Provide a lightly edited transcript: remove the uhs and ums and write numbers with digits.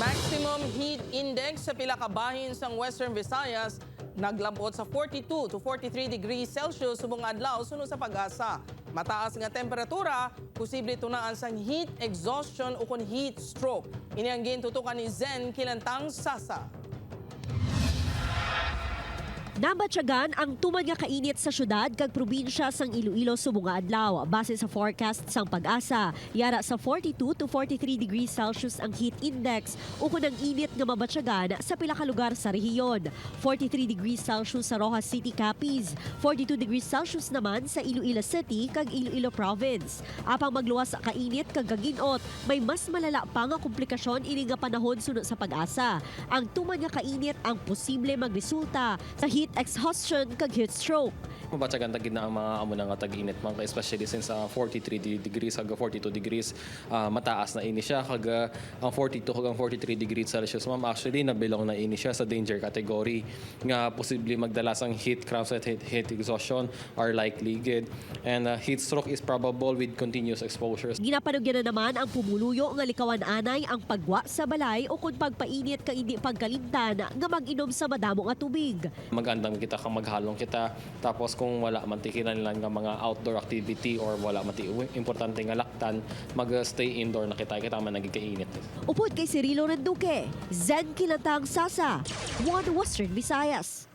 Maximum heat index sa pila ka bahin sa Western Visayas naglabot sa 42 to 43 degrees Celsius subong adlaw sunod sa pag-asa. Mataas nga temperatura, posible tunaan sang heat exhaustion o kun heat stroke. Ini ang gintutukan ni Zen Kilantang Sasa. Nabatyagan ang tuman nga kainit sa syudad kag probinsya sang Iloilo subong nga adlaw base sa forecast sang pag-asa. Yara sa 42 to 43 degrees Celsius ang heat index o kun ang init nga mabatyagan sa pila ka lugar sa rehiyon. 43 degrees Celsius sa Rojas City, Capiz, 42 degrees Celsius naman sa Iloilo City kag Iloilo Province. Apang magluwas sa kainit kag kaginot, may mas malala pa nga komplikasyon ini nga panahon sunod sa pag-asa. Ang tuman nga kainit ang posible magresulta sa heat exhaustion kag heat stroke. Mabatsagan tagid na ang mga amo nga tag-init man especially since 43 degrees hanggang 42 degrees mataas na ini siya kag ang 42 hanggang 43 degrees Celsius ma'am actually nabilong na ini siya sa danger category nga posible magdala sang heat cramps at heat exhaustion are likely good and heat stroke is probable with continuous exposures. Ginapanugyan na naman ang pumuluyo nga likawan anay ang pagwa sa balay o kung pagpainit ka hindi pagkalimtan nga mag-inom sa madamo nga tubig. Magandang kita kang maghalong kita tapos kung wala man tikinan lang nga mga outdoor activity or wala man importante nga laktan mag-stay indoor na kita man nagikainit. Upod kay Cirilo Renduque, Zen Kilantang Sasa, One Western Visayas.